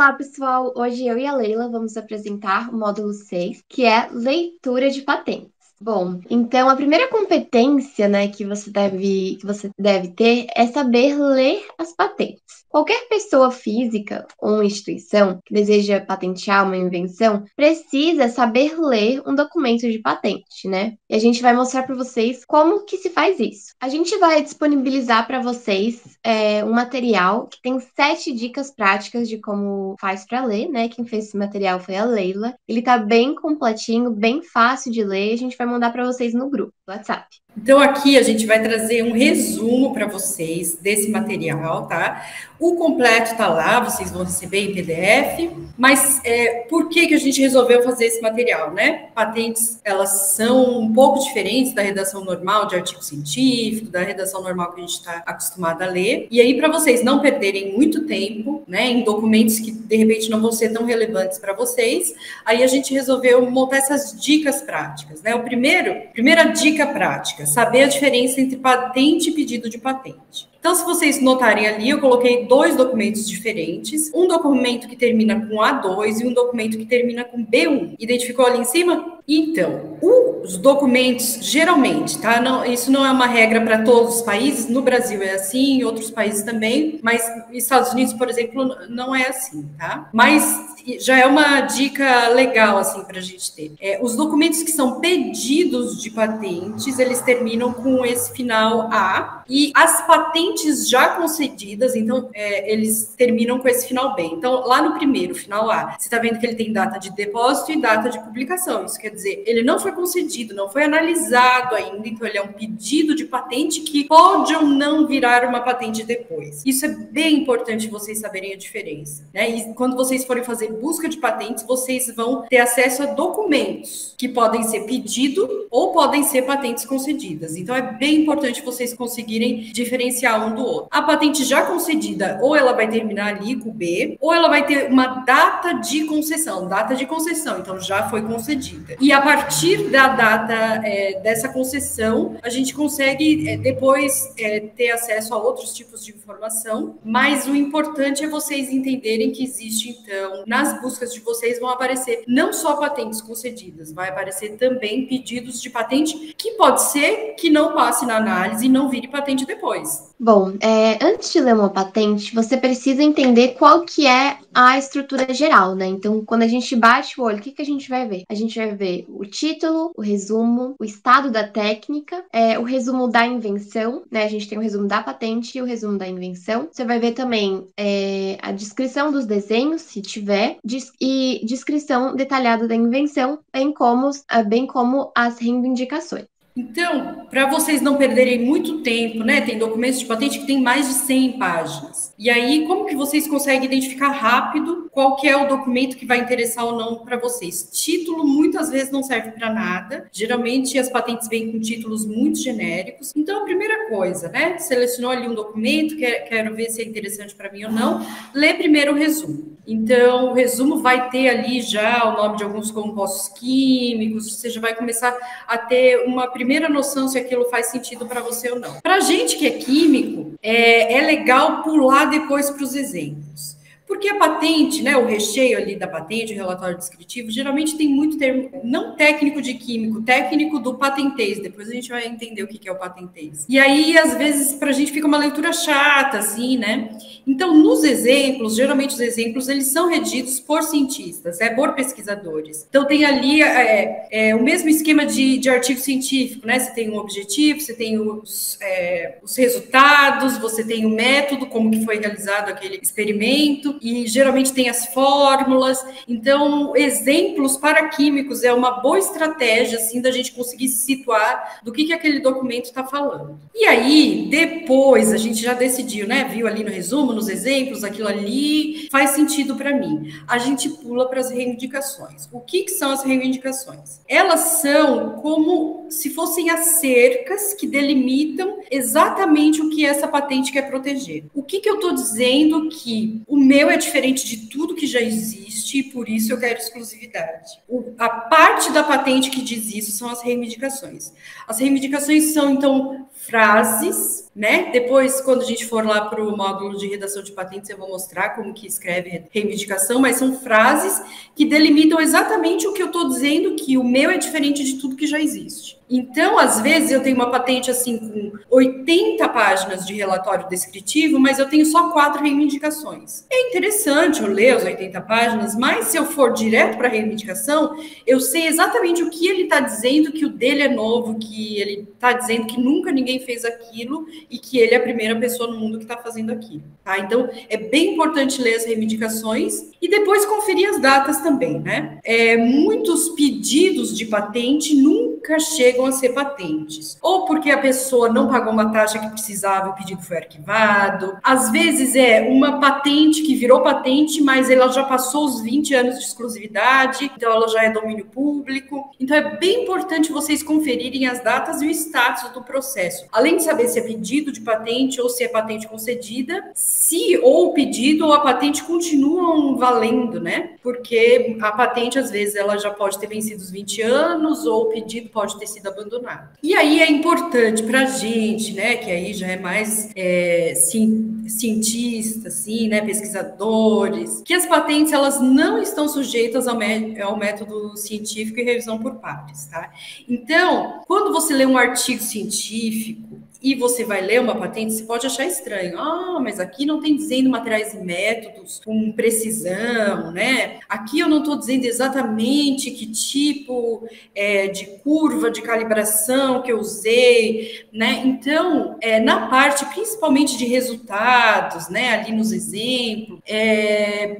Olá, pessoal! Hoje eu e a Leila vamos apresentar o módulo 6, que é leitura de patentes. Bom, então a primeira competência, né, que você deve ter é saber ler as patentes. Qualquer pessoa física ou uma instituição que deseja patentear uma invenção precisa saber ler um documento de patente, né? E a gente vai mostrar para vocês como que se faz isso. A gente vai disponibilizar para vocês um material que tem 7 dicas práticas de como faz para ler, né? Quem fez esse material foi a Leila. Ele tá bem completinho, bem fácil de ler. A gente vai mandar para vocês no grupo do WhatsApp. Então, aqui a gente vai trazer um resumo para vocês desse material, tá? O completo está lá, vocês vão receber em PDF, mas por que a gente resolveu fazer esse material, né? Patentes, elas são um pouco diferentes da redação normal de artigo científico, da redação normal que a gente está acostumado a ler. E aí, para vocês não perderem muito tempo, né, em documentos que, de repente, não vão ser tão relevantes para vocês, aí a gente resolveu montar essas dicas práticas, né? Primeira dica prática, saber a diferença entre patente e pedido de patente. Então, se vocês notarem ali, eu coloquei 2 documentos diferentes, um documento que termina com A2 e um documento que termina com B1. Identificou ali em cima? Então, os documentos, geralmente, tá? Isso não é uma regra para todos os países, no Brasil é assim, em outros países também, mas nos Estados Unidos, por exemplo, não é assim, tá? Mas já é uma dica legal, assim, para a gente ter. Os documentos que são pedidos de patentes, eles terminam com esse final A, e as patentes já concedidas, então, eles terminam com esse final B. Então, lá no primeiro, final A, você está vendo que ele tem data de depósito e data de publicação. Isso quer dizer, ele não foi concedido, não foi analisado ainda, então ele é um pedido de patente que pode ou não virar uma patente depois. Isso é bem importante vocês saberem a diferença, né? E quando vocês forem fazer busca de patentes, vocês vão ter acesso a documentos que podem ser pedido ou podem ser patentes concedidas. Então, é bem importante vocês conseguirem diferenciar um do outro. A patente já concedida, ou ela vai terminar ali com B, ou ela vai ter uma data de concessão, então já foi concedida. E a partir da data dessa concessão, a gente consegue depois ter acesso a outros tipos de informação, mas o importante é vocês entenderem que existe, então, nas buscas de vocês vão aparecer não só patentes concedidas, vai aparecer também pedidos de patente que pode ser que não passe na análise e não vire patente depois. Bom, antes de ler uma patente, você precisa entender qual que é a estrutura geral, né? Então, quando a gente bate o olho, o que a gente vai ver? A gente vai ver o título, o resumo, o estado da técnica, o resumo da invenção, né? A gente tem o resumo da patente e o resumo da invenção. Você vai ver também a descrição dos desenhos, se tiver, e descrição detalhada da invenção, bem como as reivindicações. Então, para vocês não perderem muito tempo, né? Tem documentos de patente que tem mais de 100 páginas. E aí, como que vocês conseguem identificar rápido qual que é o documento que vai interessar ou não para vocês? Título muitas vezes não serve para nada. Geralmente as patentes vêm com títulos muito genéricos. Então, a primeira coisa, né? Selecionou ali um documento, quero ver se é interessante para mim ou não. Lê primeiro o resumo. Então, o resumo vai ter ali já o nome de alguns compostos químicos, você já vai começar a ter uma primeira noção se aquilo faz sentido para você ou não. Para a gente que é químico, é legal pular depois para os exemplos. Porque a patente, né, o recheio ali da patente, o relatório descritivo, geralmente tem muito termo, não técnico de químico, técnico do patentês. Depois a gente vai entender o que é o patentês. E aí, às vezes, para a gente fica uma leitura chata, assim, né? Então, nos exemplos, geralmente os exemplos, eles são redigidos por cientistas, por pesquisadores. Então, tem ali o mesmo esquema de artigo científico, né? Você tem um objetivo, você tem os resultados, você tem o método, como que foi realizado aquele experimento, e geralmente tem as fórmulas. Então, exemplos para químicos é uma boa estratégia, assim, da gente conseguir se situar do que aquele documento está falando. E aí, depois, a gente já decidiu, né? Viu ali no resumo, nos exemplos, aquilo ali faz sentido para mim. A gente pula para as reivindicações. O que são as reivindicações? Elas são como se fossem as cercas que delimitam exatamente o que essa patente quer proteger. O que eu estou dizendo que o meu é diferente de tudo que já existe e por isso eu quero exclusividade. A parte da patente que diz isso são as reivindicações. As reivindicações são, então, frases, né? Depois, quando a gente for lá para o módulo de redação de patentes, eu vou mostrar como que escreve reivindicação, mas são frases que delimitam exatamente o que eu estou dizendo, que o meu é diferente de tudo que já existe. Então, às vezes, eu tenho uma patente assim com 80 páginas de relatório descritivo, mas eu tenho só 4 reivindicações. É interessante eu ler as 80 páginas, mas se eu for direto para a reivindicação, eu sei exatamente o que ele está dizendo, que o dele é novo, que ele está dizendo que nunca ninguém fez aquilo e que ele é a primeira pessoa no mundo que está fazendo aquilo. Tá? Então, é bem importante ler as reivindicações e depois conferir as datas também, né? Muitos pedidos de patente nunca chegam a ser patentes. Ou porque a pessoa não pagou uma taxa que precisava, o pedido foi arquivado. Às vezes é uma patente que virou patente, mas ela já passou os 20 anos de exclusividade, então ela já é domínio público. Então é bem importante vocês conferirem as datas e o status do processo. Além de saber se é pedido de patente ou se é patente concedida, se ou o pedido ou a patente continuam valendo, né? Porque a patente, às vezes, ela já pode ter vencido os 20 anos ou o pedido pode ter sido abandonado. E aí é importante para a gente, né, que aí já é mais cientista, assim, né, pesquisadores, que as patentes, elas não estão sujeitas ao método científico e revisão por pares, tá? Então, quando você lê um artigo científico e você vai ler uma patente, você pode achar estranho. Ah, mas aqui não tem dizendo materiais e métodos com precisão, né? Aqui eu não estou dizendo exatamente que tipo de curva de calibração que eu usei, né? Então, na parte principalmente de resultados, né? Ali nos exemplos,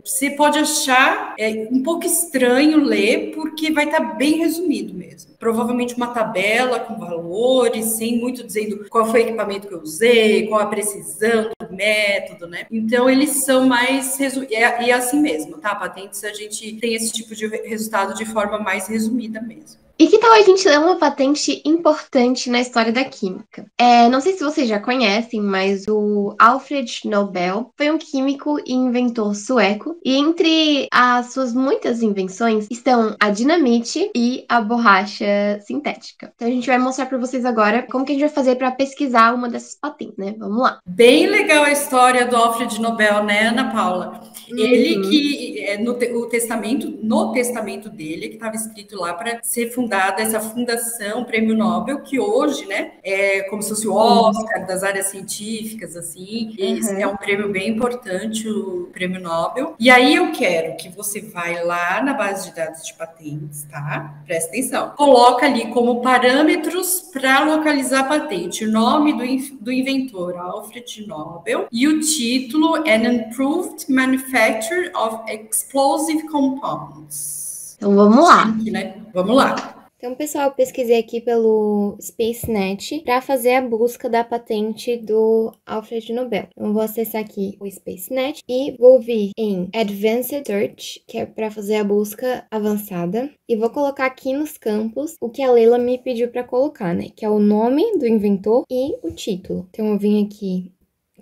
você pode achar um pouco estranho ler, porque vai estar bem resumido mesmo. Provavelmente uma tabela com valores, sem muito dizendo qual foi o equipamento que eu usei, qual a precisão do método, né? Então, eles são mais... E é assim mesmo, tá? Patentes, a gente tem esse tipo de resultado de forma mais resumida mesmo. E que tal a gente ler uma patente importante na história da química? Não sei se vocês já conhecem, mas o Alfred Nobel foi um químico e inventor sueco. E entre as suas muitas invenções estão a dinamite e a borracha sintética. Então a gente vai mostrar para vocês agora como que a gente vai fazer para pesquisar uma dessas patentes, né? Vamos lá. Bem legal a história do Alfred Nobel, né, Ana Paula? Ele que, no testamento dele, que estava escrito lá para ser fundada essa fundação Prêmio Nobel, que hoje, né, é como se fosse o Oscar das áreas científicas, assim. Esse é um prêmio bem importante, o Prêmio Nobel. E aí eu quero que você vai lá na base de dados de patentes, tá? Presta atenção. Coloca ali como parâmetros para localizar a patente o nome do inventor, Alfred Nobel, e o título An Improved Manufacture of Explosive Compounds. Então vamos lá. Chique, né? Vamos lá. Então, pessoal, eu pesquisei aqui pelo SpaceNet para fazer a busca da patente do Alfred Nobel. Então, eu vou acessar aqui o SpaceNet e vou vir em Advanced Search, que é para fazer a busca avançada, e vou colocar aqui nos campos o que a Leila me pediu para colocar, né? Que é o nome do inventor e o título. Então, eu vim aqui,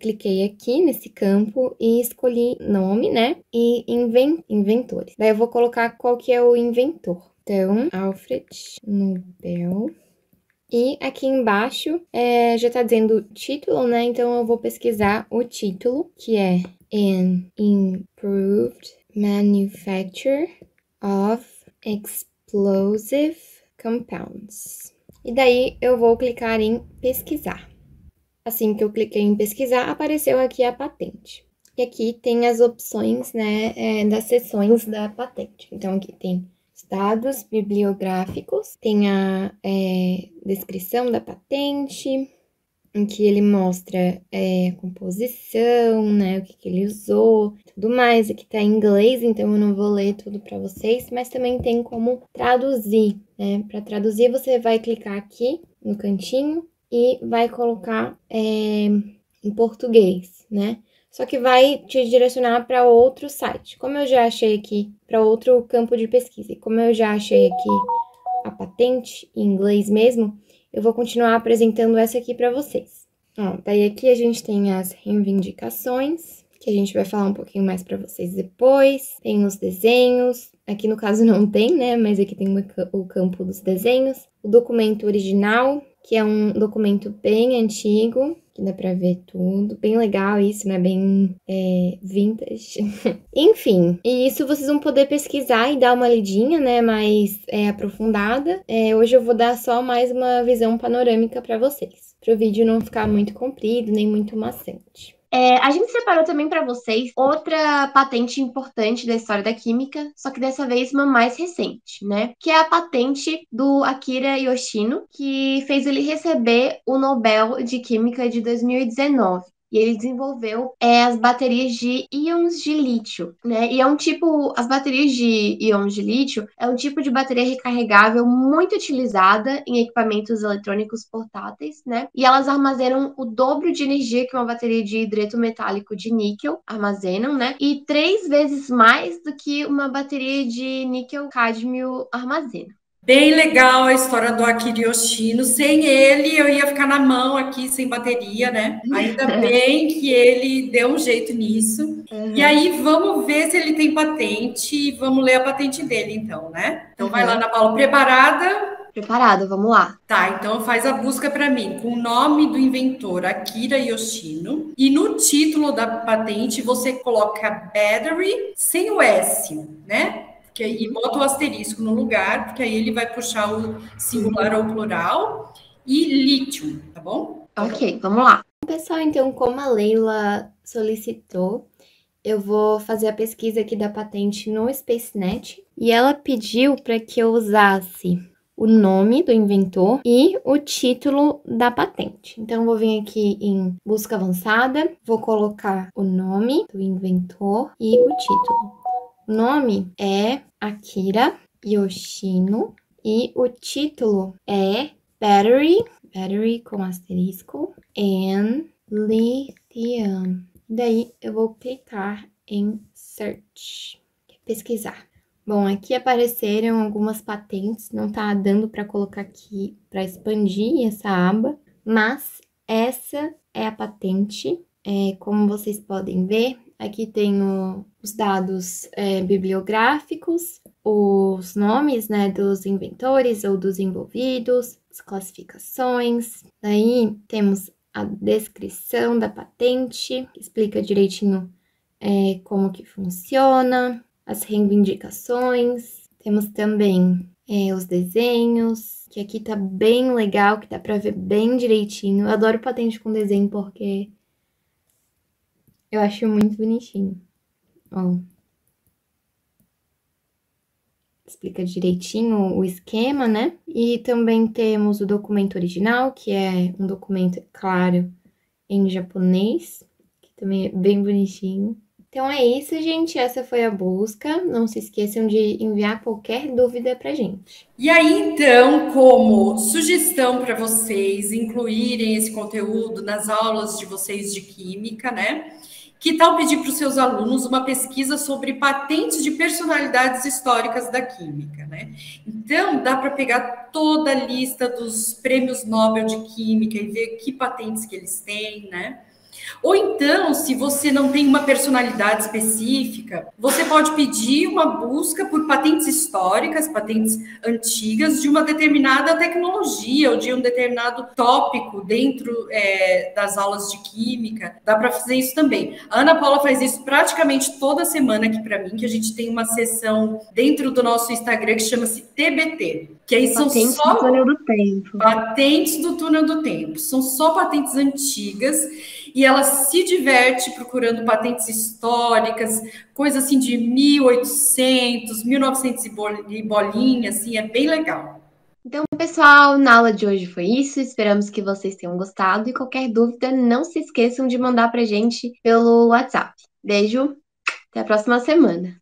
cliquei aqui nesse campo e escolhi nome, né? E inventores. Daí eu vou colocar qual que é o inventor. Então, Alfred Nobel. E aqui embaixo já tá dizendo título, né? Então, eu vou pesquisar o título, que é An Improved Manufacture of Explosive Compounds. E daí, eu vou clicar em pesquisar. Assim que eu cliquei em pesquisar, apareceu aqui a patente. E aqui tem as opções, né, das seções da patente. Então, aqui tem dados bibliográficos, tem a descrição da patente, em que ele mostra a composição, né, o que ele usou, tudo mais. Aqui tá em inglês, então eu não vou ler tudo para vocês, mas também tem como traduzir, né? Para traduzir, você vai clicar aqui no cantinho e vai colocar em português, né? Só que vai te direcionar para outro site. Como eu já achei aqui, para outro campo de pesquisa, e como eu já achei aqui a patente em inglês mesmo, eu vou continuar apresentando essa aqui para vocês. Ó, daí aqui a gente tem as reivindicações, que a gente vai falar um pouquinho mais para vocês depois. Tem os desenhos. Aqui no caso não tem, né? Mas aqui tem o campo dos desenhos. O documento original, que é um documento bem antigo, que dá pra ver tudo. Bem legal isso, né? Bem vintage. Enfim, e isso vocês vão poder pesquisar e dar uma lidinha, né? Mais aprofundada. Hoje eu vou dar só mais uma visão panorâmica pra vocês, para o vídeo não ficar muito comprido, nem muito maçante. A gente separou também para vocês outra patente importante da história da química, só que dessa vez uma mais recente, né? Que é a patente do Akira Yoshino, que fez ele receber o Nobel de Química de 2019. E ele desenvolveu as baterias de íons de lítio, né? E as baterias de íons de lítio é um tipo de bateria recarregável muito utilizada em equipamentos eletrônicos portáteis, né? E elas armazenam o dobro de energia que uma bateria de hidreto metálico de níquel armazenam, né? E 3 vezes mais do que uma bateria de níquel-cádmio armazena. Bem legal a história do Akira Yoshino. Sem ele, eu ia ficar na mão aqui, sem bateria, né? Ainda bem que ele deu um jeito nisso. E aí, vamos ver se ele tem patente. Vamos ler a patente dele, então, né? Então, vai lá, Ana Paula, preparada? Preparada, vamos lá. Tá, então faz a busca para mim com o nome do inventor, Akira Yoshino. E no título da patente, você coloca battery sem o S, né? E bota o asterisco no lugar, porque aí ele vai puxar o singular ou plural, e lítio, tá bom? Ok, vamos lá. Pessoal, então, como a Leila solicitou, eu vou fazer a pesquisa aqui da patente no SpaceNet, e ela pediu para que eu usasse o nome do inventor e o título da patente. Então, eu vou vir aqui em busca avançada, vou colocar o nome do inventor e o título. O nome é Akira Yoshino e o título é Battery com asterisco, and Lithium. Daí eu vou clicar em Search, pesquisar. Bom, aqui apareceram algumas patentes, não tá dando para colocar aqui para expandir essa aba, mas essa é a patente. Como vocês podem ver, aqui tem os dados bibliográficos, os nomes, né, dos inventores ou dos envolvidos, as classificações. Daí temos a descrição da patente, que explica direitinho como que funciona, as reivindicações. Temos também os desenhos, que aqui tá bem legal, que dá pra ver bem direitinho. Eu adoro patente com desenho porque eu acho muito bonitinho. Ó. Explica direitinho o esquema, né? E também temos o documento original, que é um documento, claro, em japonês, que também é bem bonitinho. Então é isso, gente. Essa foi a busca. Não se esqueçam de enviar qualquer dúvida pra gente. E aí, então, como sugestão para vocês incluírem esse conteúdo nas aulas de vocês de Química, né? Que tal pedir para os seus alunos uma pesquisa sobre patentes de personalidades históricas da Química, né? Então, dá para pegar toda a lista dos prêmios Nobel de Química e ver que patentes que eles têm, né? Ou então, se você não tem uma personalidade específica, você pode pedir uma busca por patentes históricas, patentes antigas de uma determinada tecnologia ou de um determinado tópico dentro das aulas de química. Dá para fazer isso também. A Ana Paula faz isso praticamente toda semana aqui para mim, que a gente tem uma sessão dentro do nosso Instagram que chama-se TBT. Que aí são patentes só do túnel do tempo. Patentes do túnel do tempo. São só patentes antigas e ela se diverte procurando patentes históricas, coisa assim de 1800, 1900 e bolinha, assim, é bem legal. Então, pessoal, na aula de hoje foi isso. Esperamos que vocês tenham gostado e qualquer dúvida, não se esqueçam de mandar pra gente pelo WhatsApp. Beijo, até a próxima semana.